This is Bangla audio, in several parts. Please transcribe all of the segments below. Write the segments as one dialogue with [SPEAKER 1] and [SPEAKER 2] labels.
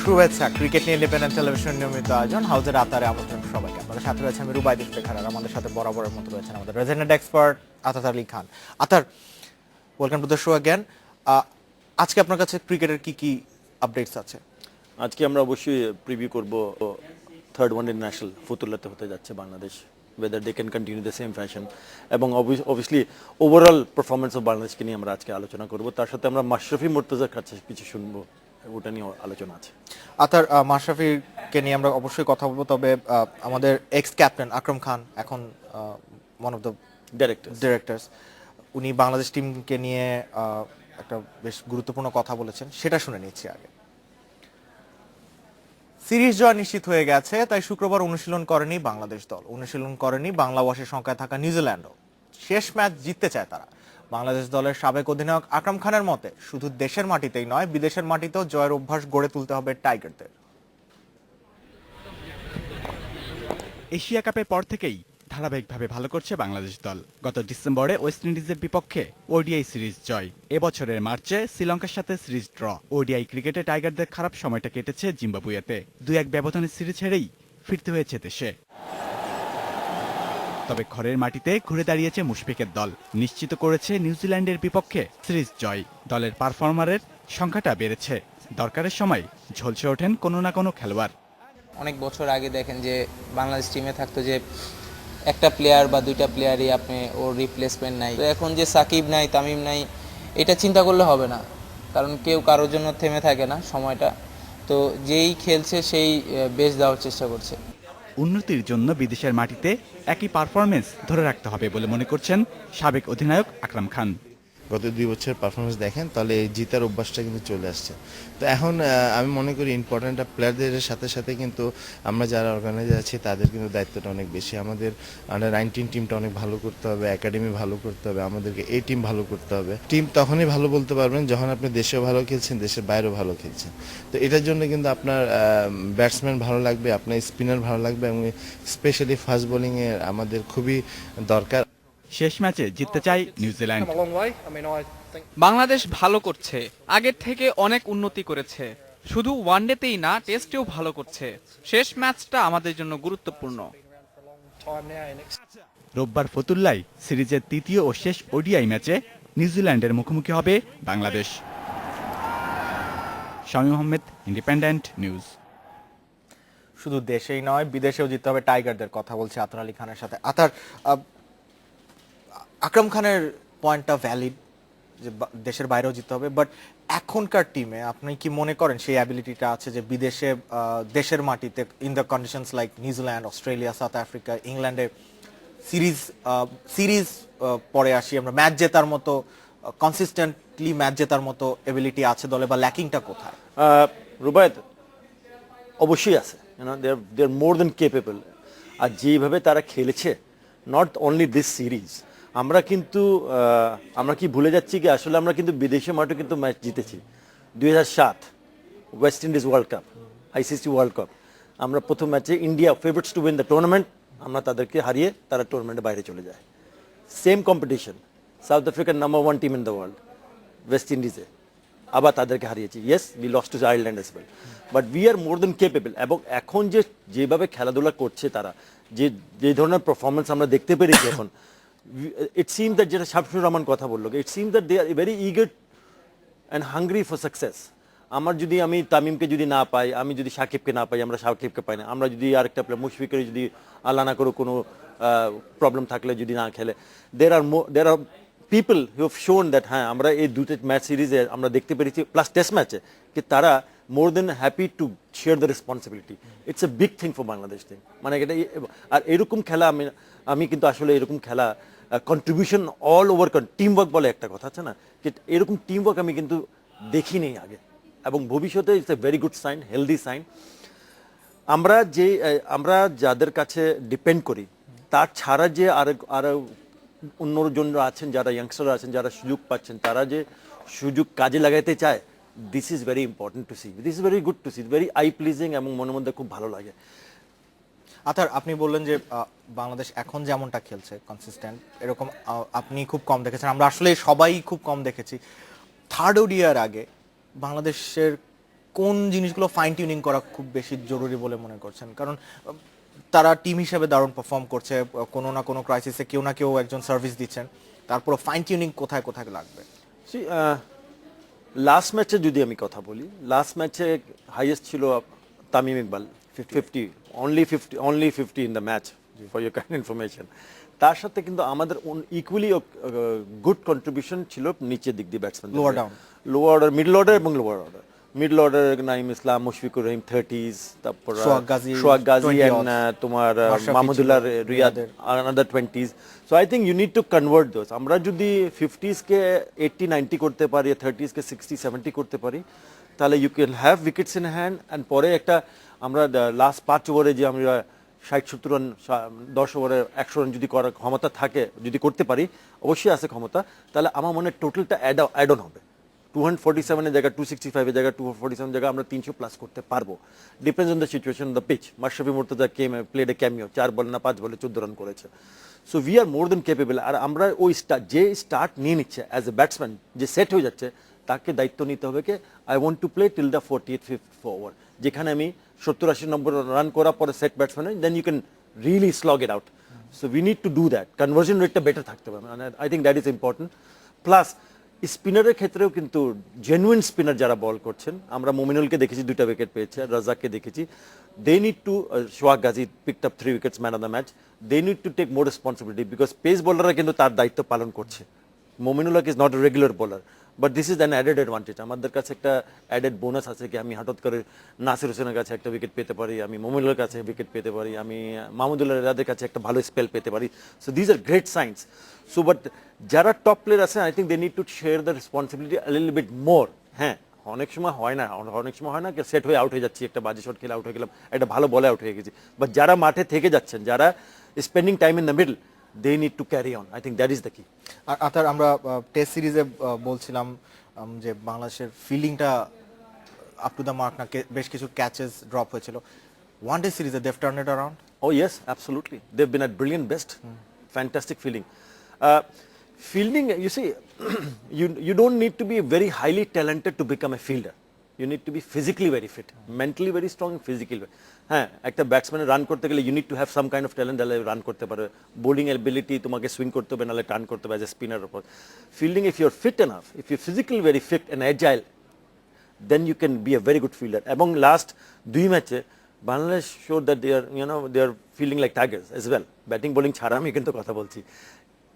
[SPEAKER 1] শুভেচ্ছা। ক্রিকেট নিয়ে ইন্ডিপেন্ডেন্ট টেলিভিশন নিয়মিত আয়োজন হাউজের আতারে আমন্ত্রণ সবাইকে। আপনাদের সাথে রয়েছে আমি রুবাইদুল বেখার, আর আমাদের সাথে বরাবরের মতো রয়েছেন আমাদের রেজিডেন্ট এক্সপার্ট আতার Ali Khan. Atar, welcome to the show again. আজকে আপনার কাছে ক্রিকেটের কি কি আপডেটস আছে?
[SPEAKER 2] আজকে আমরা অবশ্যই প্রিভিউ করব থার্ড ওয়ান ইন্টারন্যাশনাল ফতুল্লাতে হতে যাচ্ছে Bangladesh, whether they can continue the same fashion, এবং অবভিয়াসলি ওভারঅল পারফরমেন্স অফ বাংলাদেশকে নিয়ে আমরা আজকে আলোচনা করব। তার সাথে আমরা মাশরাফি মুর্তজার কাছে কিছু শুনবো, ওটা নিয়ে আলোচনা আছে।
[SPEAKER 1] আতার, মাশরাফিকে নিয়ে আমরা অবশ্যই কথা বলবো, তবে আমাদের এক্স ক্যাপ্টেন আকরাম খান এখন ওয়ান অফ দ্য ডিরেক্টরস, উনি বাংলাদেশ টিমকে নিয়ে একটা বেশ গুরুত্বপূর্ণ কথা বলেছেন, সেটা শুনে নিচ্ছি আগে। সিরিজ জয় নিশ্চিত হয়ে গেছে, তাই শুক্রবার অনুশীলন করেনি বাংলাদেশ দল, অনুশীলন করেনি বাংলাবাসীর সংখ্যায় থাকা নিউজিল্যান্ডও। শেষ ম্যাচ জিততে চায় তারা। বাংলাদেশ দলের সাবেক অধিনায়ক আকরাম খানের মতে শুধু দেশের মাটিতেই নয়, বিদেশের মাটিতেও জয়ের অভ্যাস গড়ে তুলতে হবে টাইগারদের।
[SPEAKER 3] এশিয়া কাপের পর থেকেই ধারাবাহিকভাবে ভালো করছে বাংলাদেশ দল। গত ডিসেম্বরে ওয়েস্ট ইন্ডিজের বিপক্ষে ওডিআই সিরিজ জয়, এবছরের মার্চে শ্রীলঙ্কার সাথে সিরিজ ড্র। ওডিআই ক্রিকেটে টাইগারদের খারাপ সময়টা কেটেছে জিম্বাবুয়েতে, 2-1 ব্যবধানে সিরিজ হেরেই ফিরতে হয়েছে দেশে। তবে ঘরের মাটিতে ঘুরে দাঁড়িয়েছে মুশফিকের দল, নিশ্চিত করেছে নিউজিল্যান্ডের বিপক্ষে সিরিজ জয়। দলের পারফর্মারের সংখ্যাটা বেড়েছে, দরকারের সময় ঝলসে ওঠেন কোনো না কোনো খেলোয়াড়।
[SPEAKER 4] অনেক বছর আগে দেখেন যে বাংলাদেশ টিমে থাকতো যে একটা প্লেয়ার বা দুইটা প্লেয়ারই আপনি ওর রিপ্লেসমেন্ট নাই। তো এখন যে সাকিব নাই, তামিম নাই, এটা চিন্তা করলে হবে না, কারণ কেউ কারোর জন্য থেমে থাকে না সময়টা। তো যেই খেলছে সেই বেস্ট দেওয়ার চেষ্টা করছে।
[SPEAKER 3] উন্নতির জন্য বিদেশের মাটিতে একই পারফরমেন্স ধরে রাখতে হবে বলে মনে করছেন সাবেক অধিনায়ক আকরাম খান।
[SPEAKER 5] গত 2 বছরের পারফরমেন্স দেখেন তাহলে এই জিতার অভ্যাসটা কিন্তু চলে আসছে। তো এখন আমি মনে করি ইম্পর্ট্যান্ট প্লেয়ারদের সাথে সাথে কিন্তু আমরা যারা অর্গানাইজার আছি তাদের কিন্তু দায়িত্বটা অনেক বেশি। আমাদের আন্ডার-19 টিমটা অনেক ভালো করতে হবে, একাডেমি ভালো করতে হবে, আমাদেরকে এই টিম ভালো করতে হবে। টিম তখনই ভালো বলতে পারবেন যখন আপনি দেশেও ভালো খেলছেন, দেশের বাইরেও ভালো খেলছেন। তো এটার জন্য কিন্তু আপনার ব্যাটসম্যান ভালো লাগবে, আপনার স্পিনার ভালো লাগবে, এবং স্পেশালি ফাস্ট বোলিংয়ে আমাদের খুবই দরকার।
[SPEAKER 3] শেষ ম্যাচে জিততে চায় নিউজিল্যান্ড।
[SPEAKER 6] বাংলাদেশ ভালো করছে, আগের থেকে অনেক উন্নতি করেছে, শুধু ওয়ানডেতেই না টেস্টেও ভালো করছে। শেষ ম্যাচটা আমাদের জন্য গুরুত্বপূর্ণ।
[SPEAKER 3] রোববার ফতুল্লায় সিরিজের তৃতীয় ও শেষ ওডিআই ম্যাচে নিউজিল্যান্ডের মুখোমুখি হবে বাংলাদেশ। Shamim Ahmed, independent news.
[SPEAKER 1] শুধু দেশেই নয়, বিদেশেও জিততে হবে টাইগারদের, কথা বলছে আতার আলী খানের সাথে। আতার, আকরাম খানের পয়েন্টটা ভ্যালিড যে দেশের বাইরেও জিততে হবে, বাট এখনকার টিমে আপনি কি মনে করেন সেই অ্যাবিলিটিটা আছে যে বিদেশে দেশের মাটিতে in the conditions like New Zealand, Australia, south Africa, ইংল্যান্ডে সিরিজ পরে আসি আমরা, ম্যাচ জেতার মতো কনসিস্টেন্টলি ম্যাচ জেতার মতো এবিলিটি আছে দলে, বা ল্যাকিংটা কোথায়?
[SPEAKER 2] রুবায়েত, অবশ্যই আছে, দে আর মোর দেন কেপেবল। আর যেভাবে তারা খেলেছে, নট অনলি দিস সিরিজ, আমরা কি ভুলে যাচ্ছি কি আসলে আমরা কিন্তু বিদেশে মাঠে কিন্তু ম্যাচ জিতেছি। 2007 West Indies World Cup, ICC World Cup, আমরা প্রথম ম্যাচে India favourites to win the tournament, আমরা তাদেরকে হারিয়ে তারা টুর্নামেন্টের বাইরে চলে যায়। সেম কম্পিটিশন, সাউথ আফ্রিকার number 1 team in the world, West ইন্ডিজে, আবার তাদেরকে হারিয়েছি। Yes, we lost to Ireland as well, but we are more than capable. এবং এখন যেভাবে খেলাধুলা করছে তারা, যে ধরনের পারফরমেন্স আমরা দেখতে পেরেছি এখন, it seems that যেটা শামসুর রহমান কথা বললো, it seems that they are very eager and hungry for success. আমি তামিমকে যদি না পাই, আমি যদি সাকিবকে না পাই, আমরা সাকিবকে পাই না, আমরা যদি আরেকটা প্লেয়ার মুশফিকের যদি আল্লাহ না করে কোনো প্রবলেম থাকলে যদি না খেলে, there are people who have shown that হ্যাঁ আমরা এই দুটো ম্যাচ সিরিজে আমরা দেখতে পেরেছি, প্লাস টেস্ট ম্যাচে, কি তারা more than happy to share the responsibility. It's a big thing for Bangladesh team. মানে এটা, আর এরকম খেলা আমি কিন্তু আসলে এরকম খেলা contribution all over team work বলে একটা কথা আছে না, এরকম টিম ওয়ার্ক আমি কিন্তু দেখিনি আগে, এবং ভবিষ্যতে it's a very good sign, healthy sign. আমরা যাদের কাছে ডিপেন্ড করি, তার ছাড়া যে আর অন্যজনরা আছেন, যারা ইয়াংস্টাররা আছেন, যারা সুযোগ পাচ্ছেন, তারা যে সুযোগ কাজে লাগাইতে চায়, this is very important to see, this is very good to see, very eye pleasing, এবং মনের মধ্যে খুব ভালো লাগে।
[SPEAKER 1] আতার, আপনি বললেন যে বাংলাদেশ এখন যেমনটা খেলছে কনসিস্টেন্ট, এরকম আপনি খুব কম দেখেছেন, আমরা আসলে সবাই খুব কম দেখেছি। থার্ড ওডিআর আগে বাংলাদেশের কোন জিনিসগুলো ফাইন টিউনিং করা খুব বেশি জরুরি বলে মনে করছেন? কারণ তারা টিম হিসেবে দারুণ পারফর্ম করছে, কোনো না কোনো ক্রাইসিসে কেউ না কেউ একজন সার্ভিস দিচ্ছেন, তারপর ফাইন টিউনিং কোথায় কোথায় লাগবে?
[SPEAKER 2] লাস্ট ম্যাচে যদি আমি কথা বলি, লাস্ট ম্যাচে হাইয়েস্ট ছিল Tamim Iqbal 50, only 50 in the match, for your kind information. তার সাথে কিন্তু আমাদের ইকুয়ালি গুড কন্ট্রিবিউশন ছিল নিচের দিক দিয়ে batsman,
[SPEAKER 1] Lower down.
[SPEAKER 2] Lower order, middle order এবং lower order. Middle order Naim Islam, Mushfiqur Rahim 30s, তারপর
[SPEAKER 1] সোহাগ গাজী,
[SPEAKER 2] সোহাগ গাজী
[SPEAKER 1] 20
[SPEAKER 2] and তোমার
[SPEAKER 1] মাশরাফি
[SPEAKER 2] মাহমুদুল্লাহ
[SPEAKER 1] ছিল,
[SPEAKER 2] রিয়াদ
[SPEAKER 1] রিয়াদের।
[SPEAKER 2] another 20s. So I think you need to convert those. আমরা যদি 50s কে 80-90 করতে পারি, 30s কে 60-70 করতে পারি, তাহলে you can have wickets in hand. And পরে একটা আমরা লাস্ট 5 ওভারে যে আমরা 60-70 রান, 10 ওভারে 100 রান যদি করার ক্ষমতা থাকে, যদি করতে পারি, অবশ্যই আছে ক্ষমতা, তাহলে আমার মনে হয় টোটালটা অ্যাড অন হবে। 247 এর জায়গায় 265 এর জায়গায় 247 জায়গায় আমরা 300 প্লাস করতে পারবো। Depends on the situation, the pitch. Mashrafe Mortaza played a cameo, 4 ball না 5 বলে 14 রান করেছে। So we are more than capable. আর আমরা ওই যে স্টার্ট নিয়ে নিচ্ছে অ্যাজ এ ব্যাটসম্যান, যে সেট হয়ে যাচ্ছে, তাকে দায়িত্ব নিতে হবে কি I want to play till the 48th over, যেখানে আমি 70-80 নম্বর রান করার পরে set batsman, then you can really slog it out. So we need to do that. Conversion রেটটা বেটার থাকতে হবে, I think that is important. Plus স্পিনারের ক্ষেত্রেও কিন্তু জেনুইন স্পিনার যারা বল করছেন, আমরা মোমিনুলকে দেখেছি 2টা উইকেট পেয়েছে, রাজাককে দেখেছি, they need to, Sohag Gazi picked up 3 wickets, man of the match, they need to take more responsibility, because pace বোলাররা কিন্তু তার দায়িত্ব পালন করছে। Mominul Haque is not a regular bowler, but this is an added advantage. আমাদের কাছে একটা অ্যাডেড বোনাস আছে কি আমি হঠাৎ করে নাসির হোসেনের কাছে একটা উইকেট পেতে পারি, আমি মোমিনুলের কাছে উইকেট পেতে পারি, আমি মাহমুদুল্লাহ রিয়াদের কাছে একটা ভালো স্পেল পেতে পারি। So these are great signs. So but যারা টপ প্লেয়ার আছে, I think they need to share the responsibility a little bit more. হ্যাঁ, অনেক সময় হয় না, সেট হয়ে আউট হয়ে যাচ্ছি, একটা বাজে শট খেলে আউট হয়ে গেলাম, একটা ভালো বলে আউট হয়ে গেছি। বাট যারা মাঠে থেকে যাচ্ছেন, যারা spending time in the middle, they need to carry on. I think that is the key.
[SPEAKER 1] আর আতার, আমরা টেস্ট সিরিজে বলছিলাম যে বাংলাদেশের ফিল্ডিংটা আপ টু দ্য মার্ক না, বেশ কিছু ক্যাচেস ড্রপ হয়েছিল। ওয়ান ডে সিরিজে they've turn it around.
[SPEAKER 2] Oh yes, absolutely. They've been at brilliant best. Fantastic fielding. Fielding, you see, you don't need to be very highly talented to become a fielder. You need to be physically very fit, mentally very strong, physically. হ্যাঁ, একটা ব্যাটসম্যানের রান করতে গেলে you need to have some kind of talent, তাহলে রান করতে পারে। বোলিং এবিলিটি তোমাকে সুইং করতে হবে, নাহলে টার্ন করতে হবে অ্যাজ এ স্পিনারের উপর। Fielding, if you are fit enough, if you physically very fit and agile, then you can be a very good fielder. এবং লাস্ট 2 ম্যাচে Bangladesh showed that they are feeling like tigers as well. Batting bowling ছাড়া আমি কিন্তু কথা বলছি,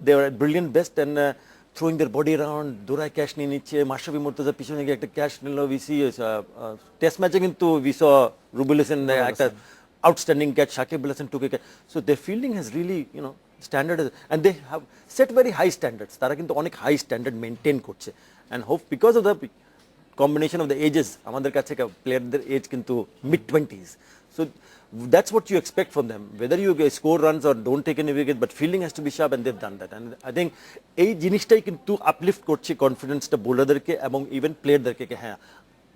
[SPEAKER 2] they were at brilliant best and throwing their body around, দৌড়ায় ক্যাচ নিয়ে নিচ্ছে। মাশরাফি মুর্তজা পিছনে গিয়ে একটা ক্যাচ নিল। উইসি টেস্ট ম্যাচে কিন্তু উইস রুবেল হোসেন একটা outstanding catch, Shakib Al Hasan took a catch. So their fielding has really standard, and they have set very high standards. তারা কিন্তু অনেক হাই স্ট্যান্ডার্ড মেনটেন করছে, and hope because of the combination of the ages, আমাদের কাছে প্লেয়ারদের এজ কিন্তু mid-20s. So that's what you expect from them, whether you score runs or don't take any wicket, but fielding has to be sharp, and they've done that. And I think এই জিনিসটাই কিন্তু আপলিফট করছে কনফিডেন্সটা বোলারদেরকে এবং ইভেন প্লেয়ারদেরকে, হ্যাঁ,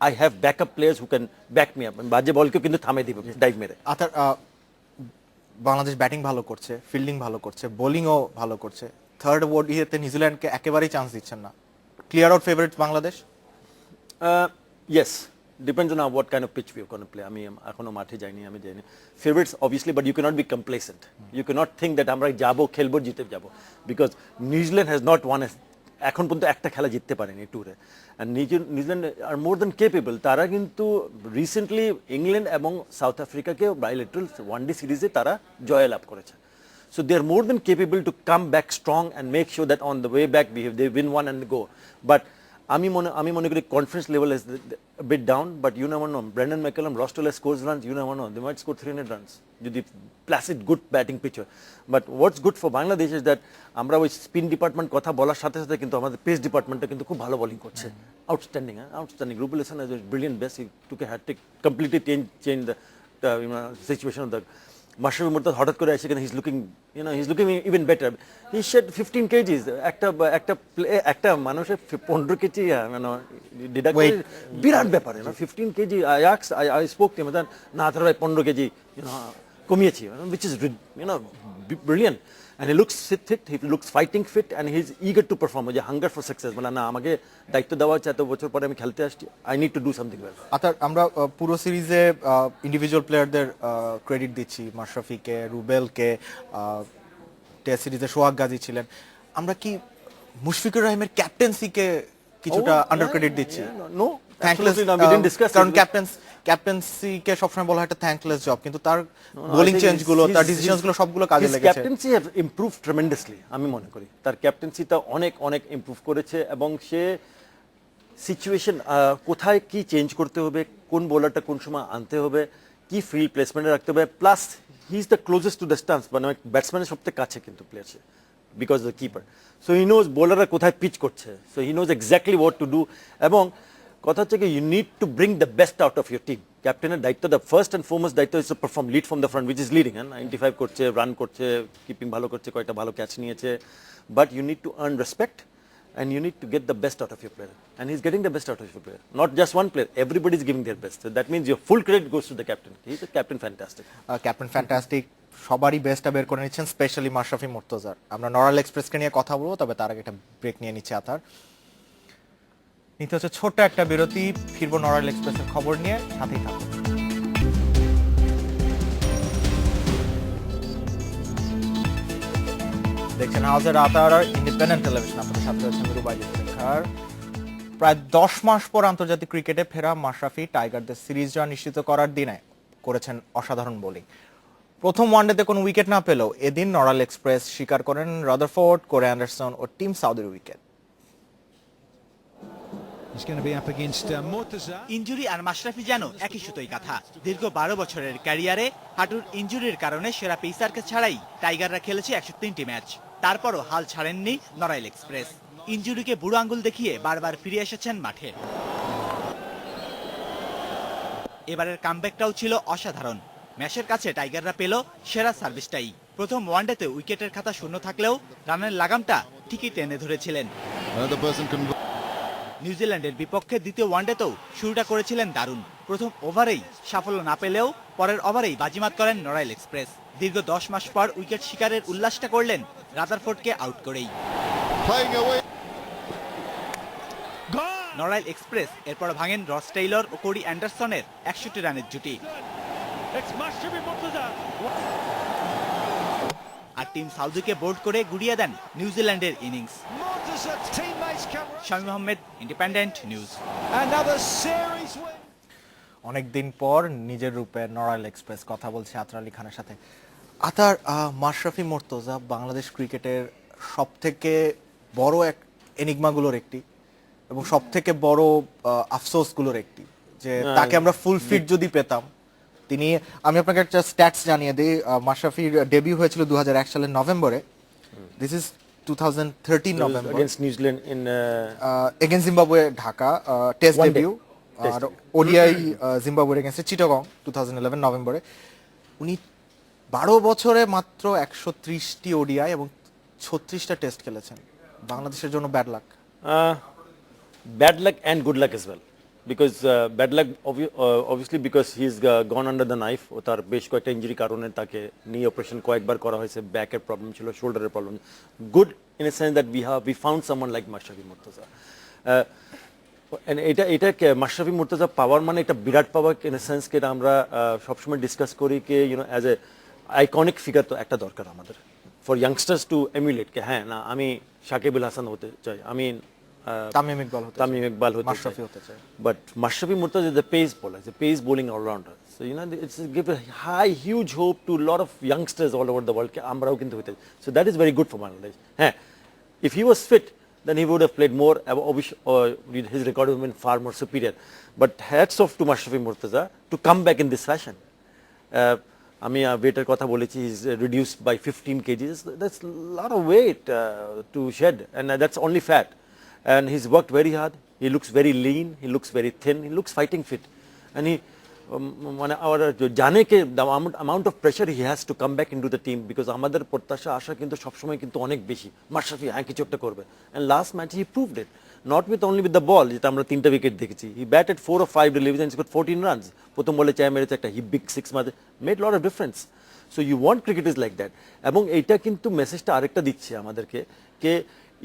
[SPEAKER 2] I have backup players who can back me up. বাজে বলকেও কিন্তু থামিয়ে দিবে ডাইভ মেরে।
[SPEAKER 1] আতার, বাংলাদেশ ব্যাটিং ভালো করছে, ফিল্ডিং ভালো করছে, বোলিংও ভালো করছে। থার্ড ওডিআইতে নিউজিল্যান্ডকে একেবারেই চান্স দিচ্ছেন না। Clear out favourite Bangladesh?
[SPEAKER 2] Yes, depends on what kind of pitch we are going to play. আমি এখনো মাঠে যাইনি, আমি যাইনি। Favorites obviously, but you cannot be complacent. You cannot think that আমরা যাবো, খেলবো, জিতে যাবো, because New Zealand has not won এখন পর্যন্ত একটা খেলা জিততে পারেনি ট্যুরে। and New Zealand are more than capable. তারা কিন্তু রিসেন্টলি ইংল্যান্ড এবং সাউথ আফ্রিকাকে বাইলেটারাল ওয়ানডে সিরিজে তারা জয় লাভ করেছে। So they are more than capable to come back strong and make sure that on the way back they win one and go. But আমি মনে করি confidence level is a bit down, but you never know. Brendan McCullum, Ross Taylor scores runs, you never know. They might score 300 runs যদি placid good batting pitcher. But what's good for Bangladesh is that আমরা ওই স্পিন ডিপার্টমেন্ট কথা বলার সাথে সাথে কিন্তু আমাদের পেস ডিপার্টমেন্টটা কিন্তু খুব ভালো বোলিং করছে। Outstanding. Rubel Hossain is a brilliant best. He took a hat trick, completely change the situation of the Mashrafe Mortaza হঠাৎ করে এসে he's looking even better. He shed 15 kgs. একটা মানুষের 15 কেজি ডিডাক্ট করে বিরাট ব্যাপার। 15 KG. I spoke to him, না তার ভাই 15 KG কমিয়েছি, which is brilliant. and he looks fit, he looks fighting fit, and he's eager to perform. যে hunger for success, মানে না আমাকে দায়িত্ব দেওয়া হচ্ছে, এত বছর পরে আমি খেলতে আসছি, I need to do something well.
[SPEAKER 1] অর্থাৎ আমরা পুরো সিরিজে ইন্ডিভিজুয়াল প্লেয়ারদের ক্রেডিট দিচ্ছি, মাশরাফিকে, রুবেলকে, টেস্ট সিরিজে সোহাগ গাজী ছিলেন, আমরা কি মুশফিকুর রহিমের ক্যাপ্টেন্সিকে কিছুটা আন্ডার ক্রেডিট দিচ্ছি?
[SPEAKER 2] No,
[SPEAKER 1] thankless,
[SPEAKER 2] absolutely not. We didn't discuss
[SPEAKER 1] কারণ
[SPEAKER 2] it.
[SPEAKER 1] ক্যাপ্টেন্সিকে সবসময় বলা হয় একটা থ্যাঙ্কলেস জব, কিন্তু তার বোলিং চেঞ্জ গুলো, তার ডিসিশনস গুলো সবগুলো কাজে
[SPEAKER 2] His
[SPEAKER 1] লেগেছে।
[SPEAKER 2] captaincy have improved tremendously, আমি মনে করি তার ক্যাপ্টেন্সিটা অনেক অনেক ইমপ্রুভ করেছে, এবং সে সিচুয়েশন কোথায় কি চেঞ্জ করতে হবে, কোন বোলারটা কোন সময় আনতে হবে, কি ফিল্ড প্লেসমেন্টে রাখতে হবে, plus he is the closest to the stance, মানে ব্যাটসম্যানের সবথেকে কাছে কিন্তু প্লেয়ার সে, because the keeper, so he knows বোলাররা কোথায় পিচ করছে, so he knows exactly what to do. এবং কথা হচ্ছে কি, you need to bring the best out of your team. ক্যাপ্টেনের দায়িত্ব, দ্য ফার্স্ট অ্যান্ড ফরমোস্ট দায়িত্ব is to perform, lead from the front, which is leading, 95 করছে, রান করছে, কিপিং ভালো করছে, কয়েকটা ভালো ক্যাচ নিয়েছে, but you need to earn respect and you need to get the best out of your player, and he's getting the best out of your player, not just one player, everybody is giving their best, so that means your full credit goes to the captain. He's a captain fantastic.
[SPEAKER 1] Captain fantastic, সবারই বেস্টটা বের করে নিচ্ছেন, স্পেশালি মাশরাফি মুর্তজার। আমরা নরাল এক্সপ্রেসকে নিয়ে কথা বলবো, তবে তার আগে একটা ব্রেক নিয়ে নিচ্ছে আতার। নিতে হচ্ছে ছোট্ট একটা বিরতি, ফিরবো নরাল এক্সপ্রেসের খবর নিয়ে, সাথেই থাকুন। দেখছেন হাউজের আতার, ইন্ডিপেন্ডেন্ট টেলিভিশন, আপনাদের সাথে রয়েছেন রুবাইদুল শেখার। প্রায় 10 মাস পর আন্তর্জাতিক ক্রিকেটে ফেরা মাশরাফি টাইগারদের সিরিজ জয় নিশ্চিত করার দিনে করেছেন অসাধারণ বোলিং। প্রথম ওয়ানডেতে কোনো উইকেট না পেলেও এদিন নরাল এক্সপ্রেস স্বীকার করেন রাদারফোর্ড, কোরে অ্যান্ডারসন ও টিম সাউদির উইকেট।
[SPEAKER 3] ইনজুরি আর মাশরাফি যেন একই সুতোই কাঁথা। দীর্ঘ 12 বছরের ক্যারিয়ারে হাঁটুর ইনজুরির কারণে সেরা পেসারকে ছাড়াই টাইগাররা খেলেছে 103টি ম্যাচ, তারপরও হাল ছাড়েননি নরাইল এক্সপ্রেস। ইনজুরিকে বুড়ো আঙ্গুল দেখিয়ে বারবার ফিরে এসেছেন মাঠে। এবারের কামব্যাকটাও ছিল অসাধারণ। ম্যাচের কাছে টাইগাররা পেল সেরা সার্ভিসটাই। প্রথম ওয়ানডেতে উইকেটের খাতা শূন্য থাকলেও রানের লাগামটা ঠিকই টেনে ধরেছিলেন। নিউজিল্যান্ডের বিপক্ষে দ্বিতীয় ওয়ানডেতেও শুরুটা করেছিলেন দারুণ। প্রথম ওভারেই সাফল্য না পেলেও পরের ওভারেই বাজিমাত করেন নরাইল এক্সপ্রেস। দীর্ঘ 10 মাস পর উইকেট শিকারের উল্লাসটা করলেন রাদারফোর্ডকে আউট করেই। নরাইল এক্সপ্রেস এরপর ভাঙেন রস টেইলর ও কোরি অ্যান্ডারসনের 61 রানের জুটি। আর টিম সাউদিকে বোল্ড করে গুড়িয়ে দেন নিউজিল্যান্ডের innings. Shamim Ahmed, independent news.
[SPEAKER 1] অনেকদিন পর নিজের রূপে নরাইল এক্সপ্রেস, কথা বলছি আতার আলী খানের সাথে। আতার, মাশরাফি মুর্তজা বাংলাদেশ ক্রিকেটের সব থেকে বড় এক এনিগমাগুলোর একটি, এবং সব থেকে বড় আফসোসগুলোর একটি, যে তাকে আমরা ফুল ফিট যদি পেতাম। তিনি, আমি আপনাকে একটা স্ট্যাটস জানিয়ে দিই, মাশরাফির ডেবিউ হয়েছিল 2001 সালের নভেম্বরে। This is 2013 November,
[SPEAKER 2] against New Zealand in
[SPEAKER 1] against Zimbabwe, Dhaka test
[SPEAKER 2] One day.
[SPEAKER 1] Debut. আর ওডিআই জিম্বাবুয়ের এগেইনস্টে চিটাগং 2011 নভেম্বরে। উনি 12 বছরে মাত্র 130টি ওডিআই এবং 36টা টেস্ট খেলেছেন। বাংলাদেশের জন্য bad luck.
[SPEAKER 2] bad luck and good luck as well, because bad luck obviously because he's gone under the knife, ও তার বেশ কয়েকটা ইনজুরি কারণে তাকে নি অপারেশন কয়েকবার করা হয়েছে, ব্যাকের প্রবলেম ছিল, শোল্ডারের problem. Good in a sense that we found someone like Mashrafe Mortaza. এটা মাশরাফি মুর্তজা পাওয়ার মানে এটা বিরাট পাওয়ার ইন এ সেন্স, কে আমরা সবসময় ডিসকাস করি কে অ্যাজ এ আইকনিক ফিগার তো একটা দরকার আমাদের, ফর ইয়াংস্টার্স টু এমুলেট, কে হ্যাঁ না আমি সাকিব আল হাসান হতে চাই, আমি
[SPEAKER 1] তামিম ইকবাল হতে চাই, মাশরাফি হতে চাই।
[SPEAKER 2] But Mashrafi Murtaza is a pace bowler, he's a pace bowling all-rounder. So it's give a huge hope to a lot of youngsters all over the world. আমরাও কিন্তু হতে, so that is very good for Bangladesh. হ্যাঁ, if he was fit, then he would have played more. His record would have been far more superior. But hats off to Mashrafi Murtaza to come back in this fashion. আমি ওয়েটের কথা বলেছি, he's reduced by 15 kgs. That's a lot of weight to shed, and that's only fat. And he's worked very hard. He looks very lean. He looks very thin. He looks fighting fit. And he, মানে our জানে কে the amount of pressure he has to come back into the team, because আমাদের প্রত্যাশা আশা কিন্তু সবসময় কিন্তু অনেক বেশি, মাশরাফি হ্যাঁ কিছু একটা করবে। And last match he proved it. Not with only with the ball, যেটা আমরা 3টা উইকেট দেখেছি। He batted 4 or 5 relievers and scored 14 runs. প্রথম বলে চায় মেরেছে একটা big 6 মারে, made a lot of difference. So you want cricket is like that. এবং এইটা কিন্তু মেসেজটা আরেকটা দিচ্ছে আমাদেরকে কে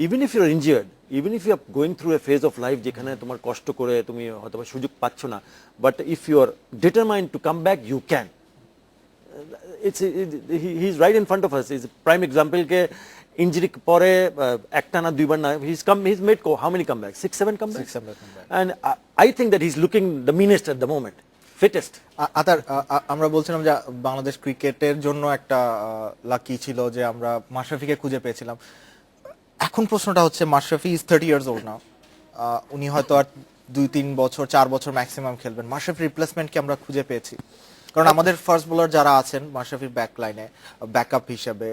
[SPEAKER 2] even if you are injured, even if you are going through a phase of life যেখানে তোমার কষ্ট করে তুমি হয়তো বা সুযোগ পাচ্ছ না, but if you are determined to come back you can. He is right in front of us. Is prime example কে ইঞ্জুরি পরে একটা না দুইবার না he's made how many comebacks, 6-7 comebacks,
[SPEAKER 1] 6-7 comebacks.
[SPEAKER 2] and I think that he's looking the meanest at the moment, fittest.
[SPEAKER 1] আতার, আমরা বলছিলাম যে বাংলাদেশ ক্রিকেটের জন্য একটা লাকি ছিল যে আমরা মাশরাফিকে খুঁজে পেয়েছিলাম। এখন প্রশ্নটা হচ্ছে মাশরাফি ইজ 30 ইয়ার্স ওল্ড নাও, উনি হয়তো আর 2-3 বছর 4 বছর ম্যাক্সিমাম খেলবেন। মাশরাফির রিপ্লেসমেন্ট কি আমরা খুঁজে পেয়েছি? কারণ আমাদের ফার্স্ট বোলার যারা আছেন মাশরাফির ব্যাক লাইনে ব্যাকআপ হিসেবে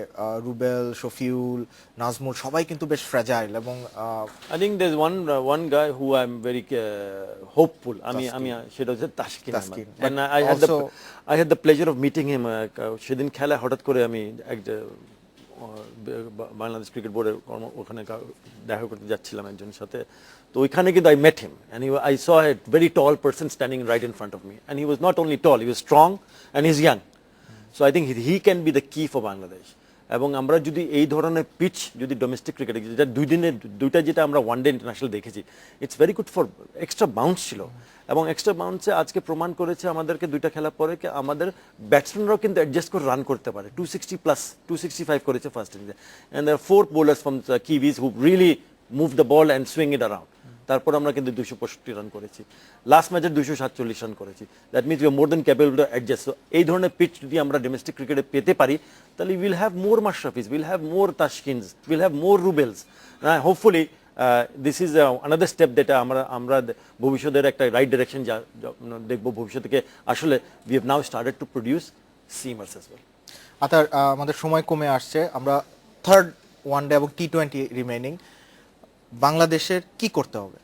[SPEAKER 1] রুবেল, শফিউল, নাজমুল সবাই কিন্তু বেশ ফ্র্যাজাইল এবং
[SPEAKER 2] I think there's one guy who I'm very hopeful. আমি সেটা হচ্ছে Taskin Ahmed.
[SPEAKER 1] Taskin.
[SPEAKER 2] And
[SPEAKER 1] Also-
[SPEAKER 2] I had the pleasure of meeting him সেদিন খেলা হঠাৎ করে আমি একটা বাংলাদেশ ক্রিকেট বোর্ডের ওখানে দেখা করতে যাচ্ছিলাম একজনের সাথে, তো ওইখানে কিন্তু I met him and I saw a very tall person standing right in front of me, and he was not only tall, he was strong and he's young. So I think he can be the key for Bangladesh. এবং আমরা যদি এই ধরনের পিচ যদি ডোমেস্টিক ক্রিকেটে যেটা দুইটা যেটা আমরা ওয়ান ডে ইন্টারন্যাশনাল দেখেছি, it's very good for extra bounce ছিল, এবং এক্সট্রা বাউন্সে আজকে প্রমাণ করেছে আমাদেরকে দুইটা খেলা পরে আমাদের ব্যাটসম্যানরাও কিন্তু অ্যাডজাস্ট করে রান করতে পারে। 260 প্লাস 265 করেছে ফার্স্ট ইনিংসে, and there 4 bowlers from Kiwis who really move the ball and swing it around. তারপর আমরা কিন্তু 265 রান করেছি, লাস্ট ম্যাচে 247 রান করেছি। That means you are more than capable to adjust. এই ধরনের পিচ যদি আমরা ডোমেস্টিক ক্রিকেটে পেতে পারি তাহলে will have more Mashrafes, will have more Taskins, will have more Rubels. Hopefully this is another step যেটা আমরা ভবিষ্যতের একটা রাইট ডিরেকশন দেখবো ভবিষ্যৎ থেকে। আসলে we have now started to produce seamers as well.
[SPEAKER 1] আতার, আমাদের সময় কমে আসছে, আমরা থার্ড ওয়ানডে এবং টি-20 রিমেইনিং, বাংলাদেশের কি করতে হবে?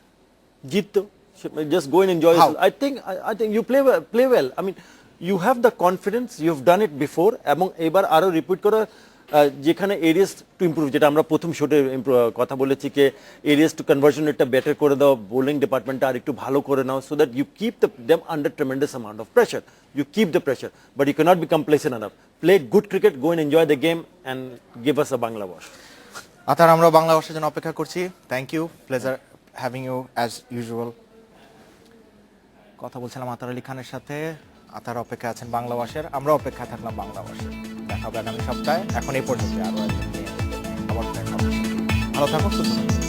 [SPEAKER 2] জিততো, just go and enjoy.
[SPEAKER 1] How?
[SPEAKER 2] I think you play well. I mean, you have the confidence, you've done it before, এবং এবার আরো রিপিট করা যেখানে এরিয়াস টু ইমপ্রুভ, যেটা আমরা প্রথম শোটে কথা বলেছি যে এরিয়াস টু কনভার্সন রেটটা বেটার করে দাও, বোলিং ডিপার্টমেন্টটা আর একটু ভালো করে নাও, so that you keep them under tremendous amount of pressure. You keep the pressure, but you cannot be complacent enough. Play good cricket, go and enjoy the game, and give us a Bangla wash.
[SPEAKER 1] আতার, আমরা বাংলা ভাষার জন্য অপেক্ষা করছি। Thank you, pleasure having you as usual. কথা বলছিলাম আতার আলী খানের সাথে। আতার অপেক্ষা আছেন বাংলা ভাষার, আমরা অপেক্ষা থাকলাম বাংলা ভাষার। দেখা হবে আগামী সপ্তাহে। এখন এই পর্যন্ত আরো একদিন নিয়ে আবার দেখা হবে। ভালো থাকুন, সুস্থ থাকুন।